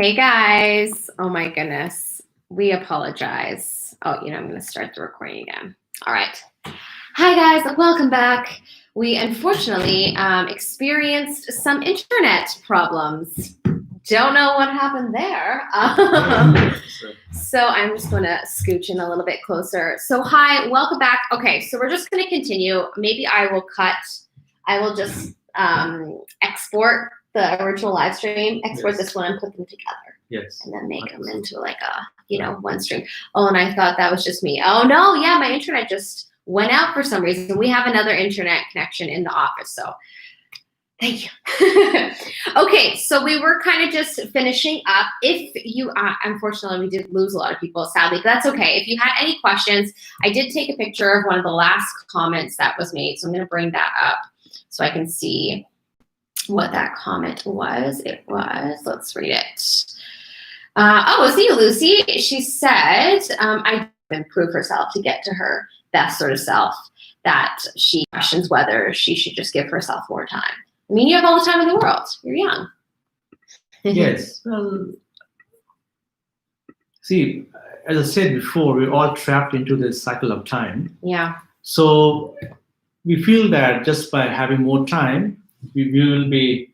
Hey guys. Oh my goodness. We apologize. Oh, I'm going to start the recording again. All right. Hi guys. Welcome back. We unfortunately experienced some internet problems. Don't know what happened there. So I'm just going to scooch in a little bit closer. So hi, welcome back. Okay, so we're just going to continue. Maybe I will just export the original live stream, export this one and put them together. Yes. And then make them into like a, one stream. Oh, and I thought that was just me. Oh no, yeah, my internet just went out for some reason. We have another internet connection in the office, so thank you. Okay, so we were kind of just finishing up. If you, unfortunately, we did lose a lot of people, sadly, but that's okay. If you had any questions, I did take a picture of one of the last comments that was made, so I'm going to bring that up so I can see what that comment was. It was, let's read it. See you, Lucy. She said, I improve herself to get to her best sort of self, that she questions whether she should just give herself more time. I mean, you have all the time in the world. You're young. Yes. See, as I said before, we're all trapped into this cycle of time. Yeah. So we feel that just by having more time, we will be.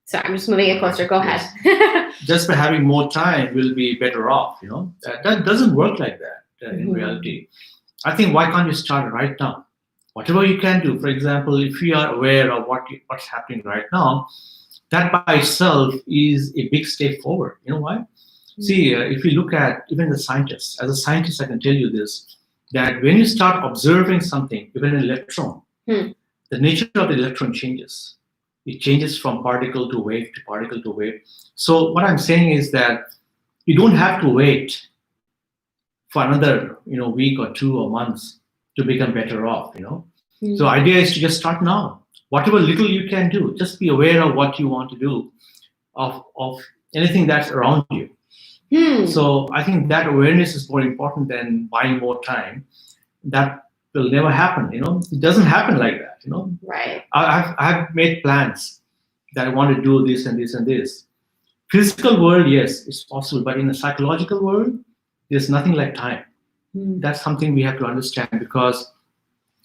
Sorry, I'm just moving it closer. Go ahead. Just by having more time, we'll be better off. That doesn't work like that in reality. I think, why can't you start right now? Whatever you can do. For example, if you are aware of what's happening right now, that by itself is a big step forward. You know why? See, if you look at even the scientists, as a scientist, I can tell you this, that when you start observing something, even an electron, the nature of the electron changes. It changes from particle to wave to particle to wave. So what I'm saying is that you don't have to wait for another, week or 2 or months to become better off, So the idea is to just start now. Whatever little you can do, just be aware of what you want to do, of anything that's around you. So I think that awareness is more important than buying more time. That will never happen, It doesn't happen like that, Right. I've made plans that I want to do this and this and this. Physical world, yes, it's possible, but in the psychological world, there's nothing like time. That's something we have to understand, because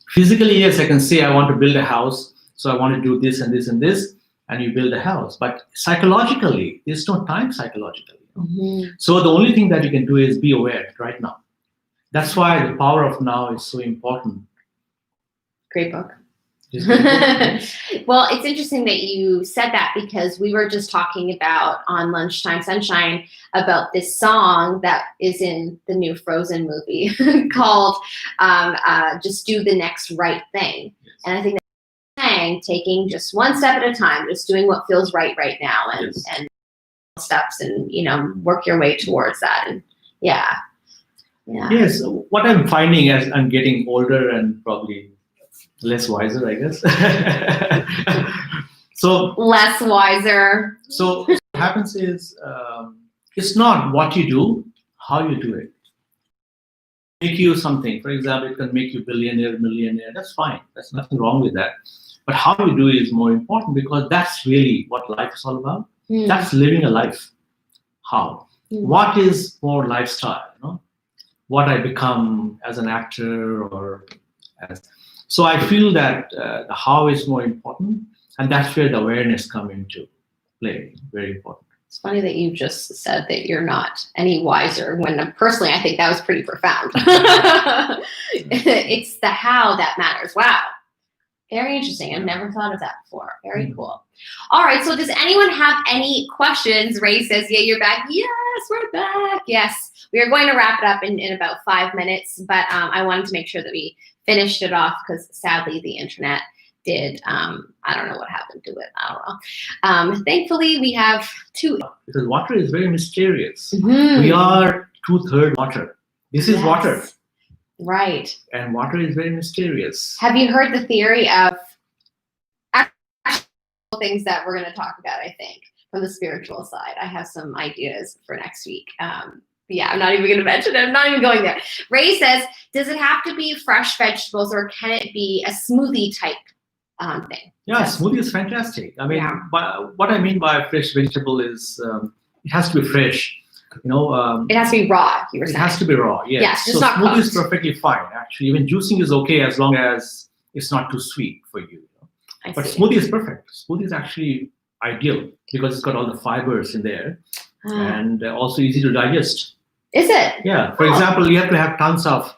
physically, yes, I can say I want to build a house, so I want to do this and this and this, and you build a house. But psychologically, there's no time psychologically. So the only thing that you can do is be aware right now. That's why the power of now is so important. Great book. Well, it's interesting that you said that, because we were just talking about on Lunchtime Sunshine about this song that is in the new Frozen movie called Just Do the Next Right Thing. And I think that's saying taking just one step at a time, just doing what feels right now, and steps, and work your way towards that. And yeah. Yes, what I'm finding as I'm getting older and probably less wiser, I guess. So less wiser. So what happens is, it's not what you do, how you do it. Make you something. For example, it can make you billionaire, millionaire. That's fine. There's nothing wrong with that. But how you do it is more important, because that's really what life is all about. That's living a life. How? What is more lifestyle? What I become as an actor or as. So I feel that the how is more important, and that's where the awareness comes into play. Very important. It's funny that you just said that you're not any wiser, when personally I think that was pretty profound. It's the how that matters. Wow. Very interesting. I've never thought of that before. Very cool. All right. So does anyone have any questions? Ray says, yeah, you're back. Yes, we're back. Yes. We are going to wrap it up in about 5 minutes, but I wanted to make sure that we finished it off, because sadly the internet did, I don't know what happened to it. I don't know. Thankfully we have 2. Because water is very mysterious. We are 2/3 water. This is water. Right. And water is very mysterious. Have you heard the theory of things that we're going to talk about, I think, from the spiritual side? I have some ideas for next week. Yeah, I'm not even going to mention it. I'm not even going there. Ray says, does it have to be fresh vegetables, or can it be a smoothie type thing? Yeah, smoothie is fantastic. I mean, what I mean by fresh vegetable is it has to be fresh. It has to be raw, you were saying. It has to be raw, yes. Yes, just so not smoothie is cooked. perfectly fine, actually. Even juicing is okay as long as it's not too sweet for you. But see. smoothie is perfect. Smoothie is actually ideal because it's got all the fibers in there and also easy to digest. Is it? Yeah. For example, you have to have tons of,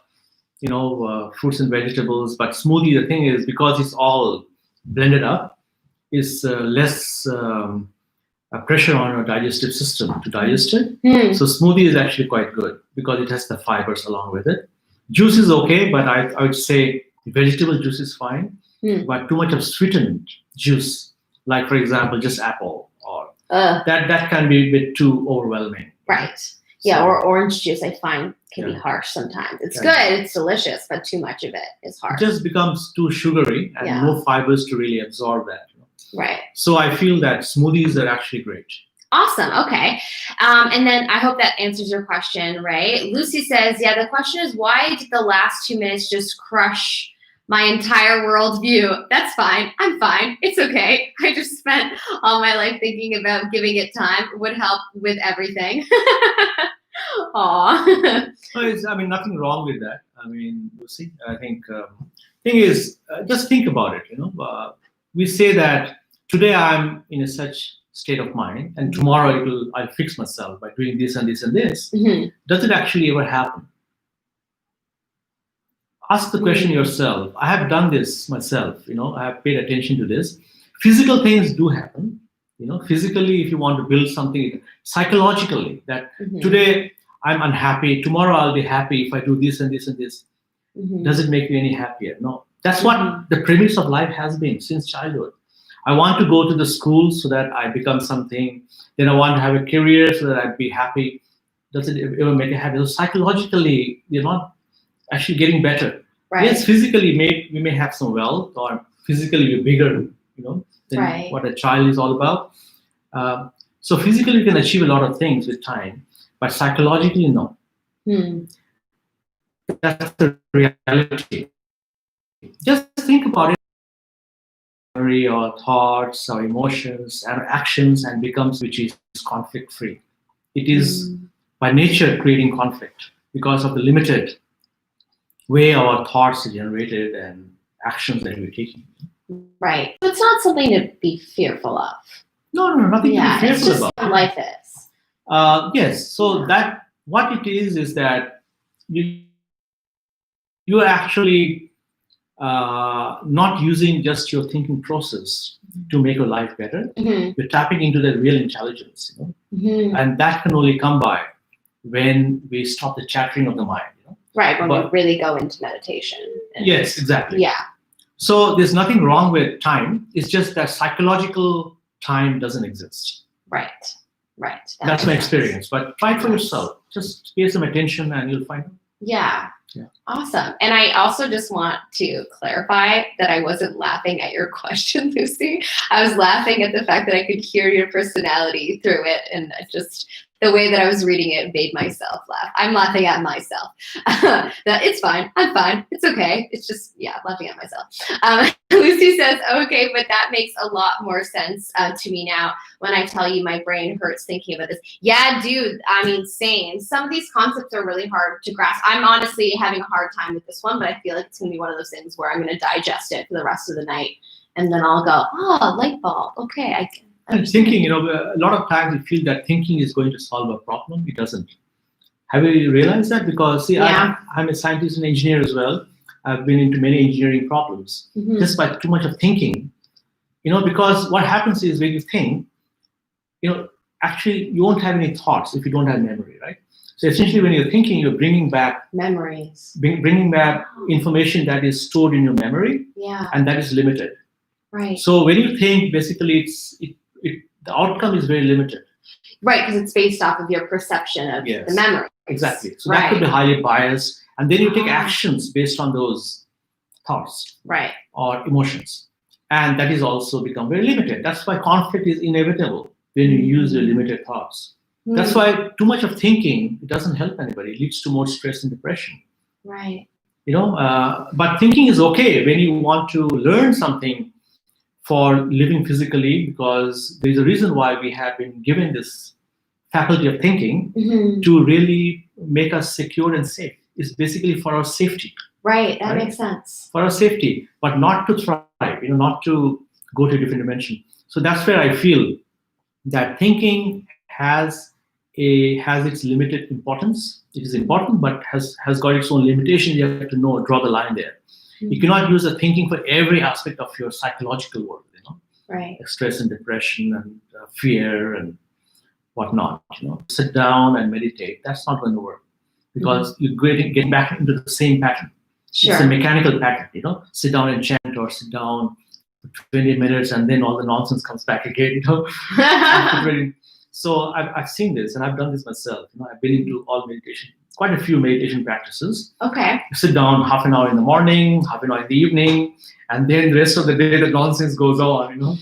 fruits and vegetables. But smoothie, the thing is, because it's all blended up, is less pressure on your digestive system to digest it. So smoothie is actually quite good because it has the fibers along with it. Juice is okay, but I would say vegetable juice is fine. But too much of sweetened juice, like for example, just apple, or that can be a bit too overwhelming. Right. Yeah, or orange juice I find can be harsh sometimes. It's good, it's delicious, but too much of it is harsh. It just becomes too sugary and no fibers to really absorb that. Right. So I feel that smoothies are actually great. Awesome. Okay. And then I hope that answers your question, right? Lucy says, yeah, the question is, why did the last 2 minutes just crush my entire worldview? That's fine. I'm fine. It's okay. I just spent all my life thinking about giving it time would help with everything. Aw. Nothing wrong with that. Lucy, I think thing is, just think about it. We say that today I'm in a such state of mind, and tomorrow I'll fix myself by doing this and this and this. Does it actually ever happen? Ask the question yourself. I have done this myself. I have paid attention to this. Physical things do happen. Physically, if you want to build something, psychologically, that today I'm unhappy, tomorrow I'll be happy if I do this and this and this. Does it make you any happier? No. That's what the premise of life has been since childhood. I want to go to the school so that I become something. Then I want to have a career so that I'd be happy. Does it ever make you happy? So psychologically, you're not actually getting better. Right. Yes, physically we may have some wealth, or physically we're bigger, than what a child is all about. So physically you can achieve a lot of things with time, but psychologically, no. That's the reality. Just think about it. Memory or thoughts or emotions and actions and becomes which is conflict free. It is by nature creating conflict because of the limited way our thoughts are generated and actions that we're taking. Right. It's not something to be fearful of. No, nothing to be fearful it's just about. how life is. Yes. So that what it is that you are actually not using just your thinking process to make your life better. You're tapping into the real intelligence, and that can only come by when we stop the chattering of the mind. Right, when we really go into meditation. Yes, exactly. Yeah. So there's nothing wrong with time. It's just that psychological time doesn't exist. Right. That's my experience. But try it for yourself. Just pay some attention and you'll find out. Yeah. Awesome. And I also just want to clarify that I wasn't laughing at your question, Lucy. I was laughing at the fact that I could hear your personality through it, and just the way that I was reading it made myself laugh. I'm laughing at myself. That it's fine. I'm fine. It's okay. It's just, laughing at myself. Lucy says, okay, but that makes a lot more sense to me now when I tell you my brain hurts thinking about this. Yeah, dude. Same. Some of these concepts are really hard to grasp. I'm honestly having a hard time with this one, but I feel like it's going to be one of those things where I'm going to digest it for the rest of the night. And then I'll go, light bulb. Okay, I can. And thinking, a lot of times we feel that thinking is going to solve a problem. It doesn't. Have you realized that? Because, I'm a scientist and engineer as well. I've been into many engineering problems just by too much of thinking. Because what happens is when you think, actually you won't have any thoughts if you don't have memory, right? So essentially when you're thinking, you're bringing back memories, bringing back information that is stored in your memory, and that is limited. Right. So when you think, basically the outcome is very limited. Right, because it's based off of your perception of the memory. Exactly. So that could be highly biased. And then you take actions based on those thoughts or emotions. And that is also become very limited. That's why conflict is inevitable when you use your limited thoughts. That's why too much of thinking, it doesn't help anybody. It leads to more stress and depression. Right. But thinking is okay when you want to learn something for living physically, because there's a reason why we have been given this faculty of thinking to really make us secure and safe. It's basically for our safety. Right, that makes sense. For our safety, but not to thrive, not to go to a different dimension. So that's where I feel that thinking has its limited importance. It is important, but has got its own limitation. You have to draw the line there. You cannot use the thinking for every aspect of your psychological world, Right. Stress and depression and fear and whatnot. Sit down and meditate. That's not going to work because you're getting back into the same pattern. Sure. It's a mechanical pattern. Sit down and chant, or sit down for 20 minutes and then all the nonsense comes back again. So I've seen this and I've done this myself. I've been into all meditation, quite a few meditation practices. Okay. Sit down half an hour in the morning, half an hour in the evening, and then the rest of the day the nonsense goes on. You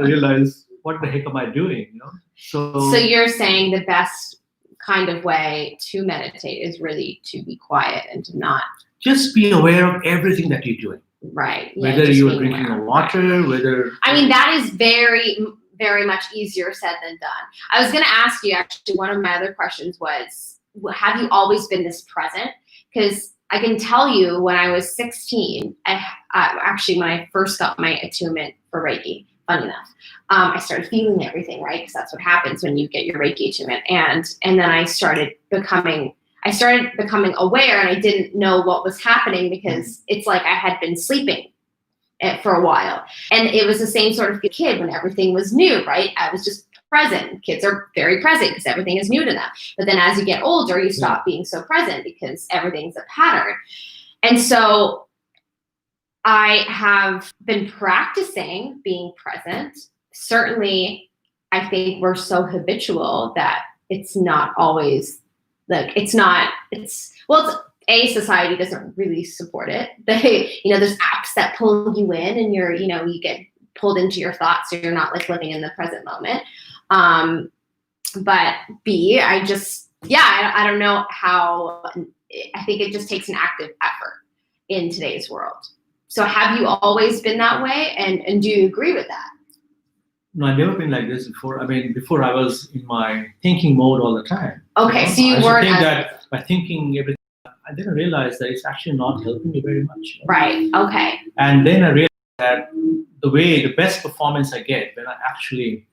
realize, what the heck am I doing? So you're saying the best kind of way to meditate is really to be quiet and to not just be aware of everything that you're doing. Right. Whether you're drinking water, whether that is very, very much easier said than done. I was going to ask you, actually, one of my other questions was, have you always been this present? Because I can tell you when I was 16, actually when I first got my attunement for Reiki, funny enough, I started feeling everything, right? Because that's what happens when you get your Reiki attunement. And then I started becoming aware, and I didn't know what was happening because it's like I had been sleeping for a while. And it was the same sort of kid when everything was new, right? I was just present. Kids are very present because everything is new to them. But then as you get older, you stop being so present because everything's a pattern. And so I have been practicing being present. Certainly, I think we're so habitual that it's not always society doesn't really support it. There's apps that pull you in and you get pulled into your thoughts, so you're not living in the present moment. But B, I don't know how, I think it just takes an active effort in today's world. So have you always been that way? And do you agree with that? No, I've never been like this before. Before I was in my thinking mode all the time. Okay, so you weren't. I think that by thinking everything, I didn't realize that it's actually not helping me very much. Right. Okay. And then I realized that the best performance I get when I actually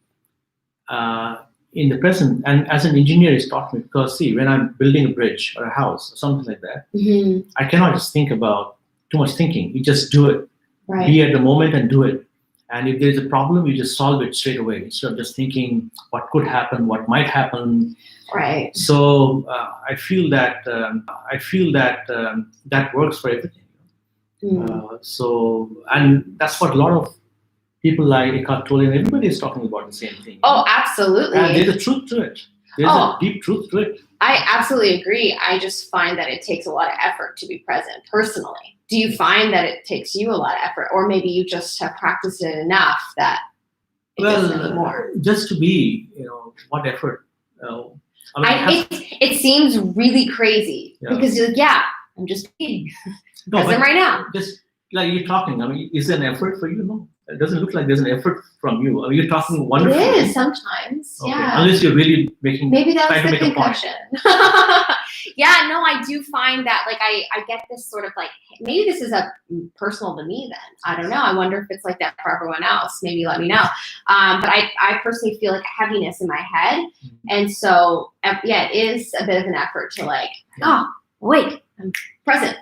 in the present, and as an engineer, it's taught me, because when I'm building a bridge or a house or something like that, I cannot just think about too much thinking. You just do it. Right. Be at the moment and do it. And if there's a problem, you just solve it straight away instead of just thinking what could happen, what might happen. Right. So I feel that that works for everything. And that's what a lot of people like Eckhart Tolle and everybody is talking about, the same thing. Oh, absolutely. And there's a truth to it. There's a deep truth to it. I absolutely agree. I just find that it takes a lot of effort to be present personally. Do you find that it takes you a lot of effort, or maybe you just have practiced it enough that it doesn't anymore? Just to be, what effort? It seems really crazy because you're like, I'm just being present right now. Just like you're talking, is there an effort for you? No. It doesn't look like there's an effort from you. You're talking wonderfully. It is sometimes, okay. Unless you're really making. Maybe that was the concussion. I do find that I get this sort of maybe this is a personal to me then. I don't know. I wonder if it's like that for everyone else. Maybe let me know. But I personally feel like a heaviness in my head. And so, it is a bit of an effort to wait, I'm present.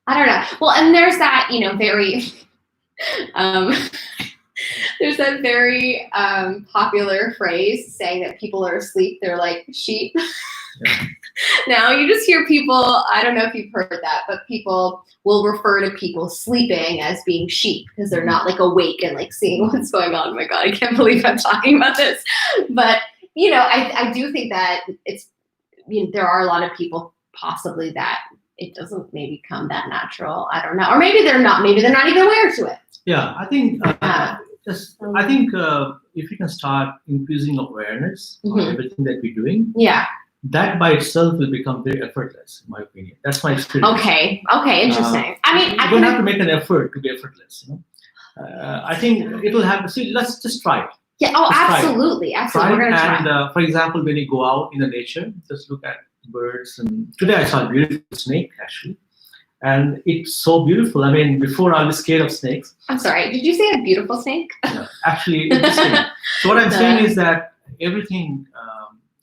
I don't know. Well, and there's that, very... there's that very popular phrase saying that people are asleep, they're like sheep. Now you just hear people, I don't know if you've heard that, but people will refer to people sleeping as being sheep because they're not awake and seeing what's going on. Oh my God, I can't believe I'm talking about this. But I do think that it's, there are a lot of people possibly that it doesn't maybe come that natural. I don't know. Or maybe they're not even aware to it. Yeah, I think if you can start increasing awareness of everything that we're doing, that by itself will become very effortless, in my opinion. That's my experience. Okay, interesting. You don't have to make an effort to be effortless. I think it will happen. See, let's just try it. Yeah. Oh, Just try it. absolutely. Absolutely. We're Try it. gonna And try. for example, when you go out in the nature, just look at birds. And today I saw a beautiful snake actually, and it's so beautiful. I mean, before I was scared of snakes. I'm sorry. Did you say a beautiful snake? Yeah, actually, interesting. So what I'm saying is that everything,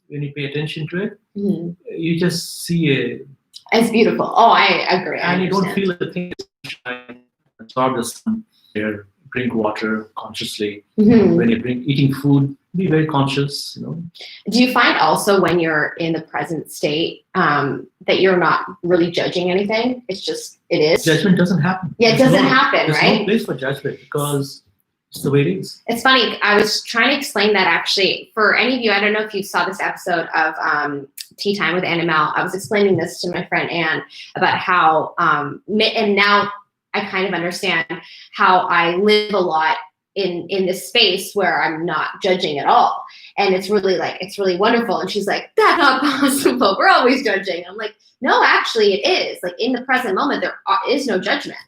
when you pay attention to it, Mhm. you just see it, It's beautiful. Oh, I agree. I and you don't understand. feel a thing. Absorb the sun, there, drink water consciously. Mhm. When you're eating food, be very conscious. Do you find also when you're in the present state that you're not really judging anything? It's just, it is? Judgment doesn't happen. Yeah, it doesn't happen, There's right? no place for judgment because it's the way it is. It's funny. I was trying to explain that actually for any of you. I don't know if you saw this episode of Tea Time with Annabelle. I was explaining this to my friend Anne about how, and now I kind of understand how I live a lot in this space where I'm not judging at all. And it's really wonderful. And she's like, that's not possible. We're always judging. I'm like, no, actually it is. Like in the present moment, there is no judgment.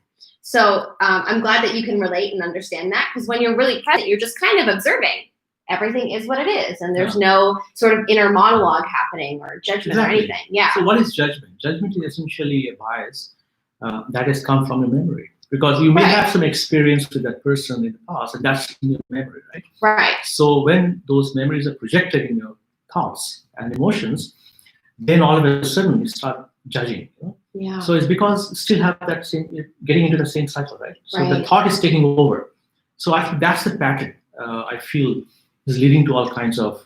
So I'm glad that you can relate and understand that, because when you're really present, you're just kind of observing. Everything is what it is, and there's no sort of inner monologue happening or judgment or anything. Yeah. So what is judgment? Judgment is essentially a bias that has come from your memory, because you may have some experience with that person in the past, and that's in your memory, right? Right. So when those memories are projected in your thoughts and emotions, then all of a sudden you start judging. Yeah. So it's because you still have that same, getting into the same cycle, right? So the thought is taking over. So I think that's the pattern I feel is leading to all kinds of,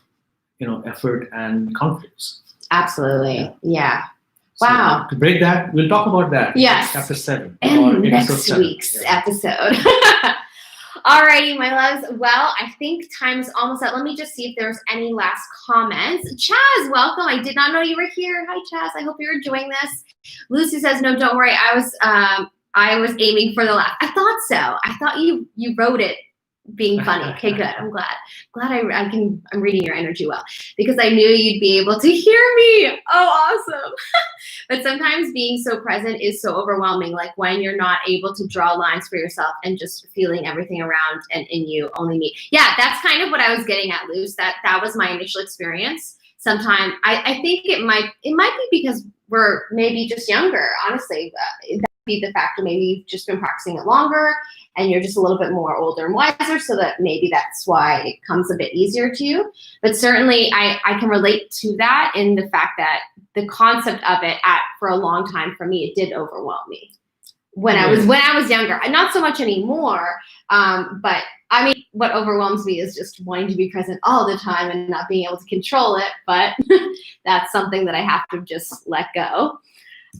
effort and conflicts. Absolutely. Yeah. Wow. So to break that, we'll talk about that. Yes. Chapter 7. And next week's episode. Alrighty, my loves. Well, I think time's almost up. Let me just see if there's any last comments. Chaz, welcome. I did not know you were here. Hi, Chaz. I hope you're enjoying this. Lucy says, no, don't worry. I was aiming for the laugh. I thought so. I thought you wrote it being funny. Okay, good. I'm glad I'm reading your energy well, because I knew you'd be able to hear me. Oh, awesome. But sometimes being so present is so overwhelming, like when you're not able to draw lines for yourself and just feeling everything around and in you, only me. Yeah, that's kind of what I was getting at, Luce. That was my initial experience. Sometimes I think it might be because we're maybe just younger, honestly. That would be the factor. Maybe you've just been practicing it longer and you're just a little bit more older and wiser, so that maybe that's why it comes a bit easier to you. But certainly I can relate to that in the fact that the concept of it for a long time for me, it did overwhelm me when I was younger. Not so much anymore, but I mean, what overwhelms me is just wanting to be present all the time and not being able to control it. But that's something that I have to just let go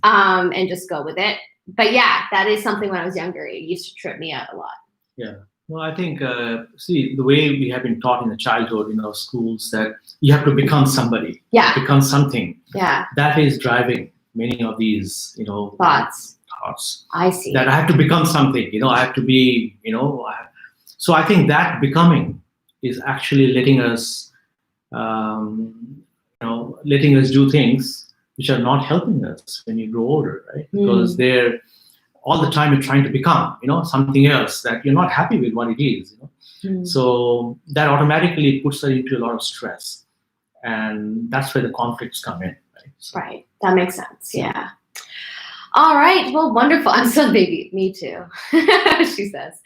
and just go with it. But yeah, that is something when I was younger, it used to trip me out a lot. Yeah. Well, I think, the way we have been taught in the childhood in our schools that you have to become somebody, become something. Yeah. That is driving many of these, thoughts. I see. That I have to become something, I have to be, so I think that becoming is actually letting us, letting us do things which are not helping us when you grow older, right? Because they're all the time you're trying to become, something else that you're not happy with what it is. So that automatically puts us into a lot of stress, and that's where the conflicts come in, right? So, right. That makes sense. Yeah. All right. Well, wonderful. I'm so baby. Me too. She says.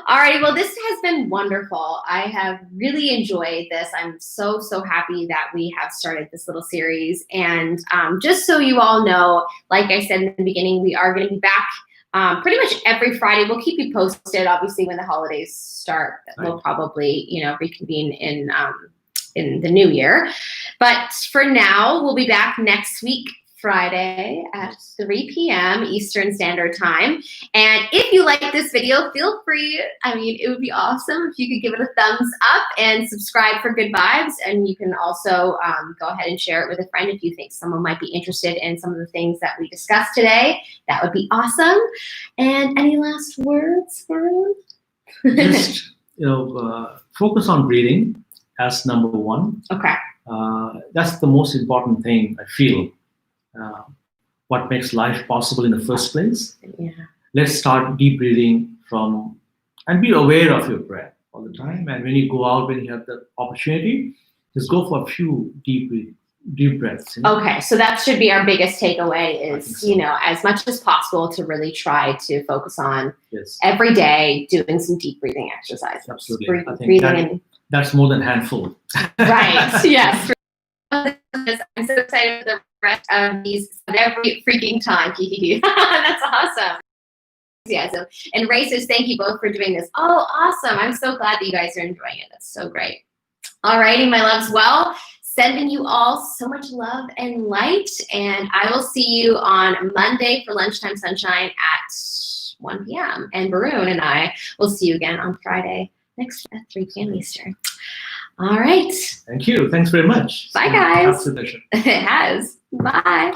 All right. Well, this has been wonderful. I have really enjoyed this. I'm so happy that we have started this little series. And just so you all know, like I said in the beginning, we are going to be back pretty much every Friday. We'll keep you posted. Obviously, when the holidays start, we'll probably, reconvene in the new year. But for now, we'll be back next week, Friday at 3 p.m. Eastern Standard Time. And if you like this video, feel free. I mean, it would be awesome if you could give it a thumbs up and subscribe for good vibes. And you can also go ahead and share it with a friend if you think someone might be interested in some of the things that we discussed today. That would be awesome. And any last words for us? Just, focus on breathing as number one. Okay. That's the most important thing, I feel. What makes life possible in the first place. Yeah. Let's start deep breathing and be aware of your breath. all the time. And when you go out, when you have the opportunity, just go for a few deep breaths. Okay, so that should be our biggest takeaway I think is, so. as much as possible to really try to focus on Yes, every day doing some deep breathing exercises. absolutely. I think Breathing in. that's more than handful. Right, yes. I'm so excited for the rest of these every freaking time. That's awesome. Enthusiasm. And racers, thank you both for doing this. Oh, awesome. I'm so glad that you guys are enjoying it. That's so great. Alrighty, my loves. Well, sending you all so much love and light. And I will see you on Monday for Lunchtime Sunshine at 1 p.m. And Barun and I will see you again on Friday next at 3 p.m. Eastern. All right. Thank you. Thanks very much. Bye, guys. Absolute pleasure. It has. Bye.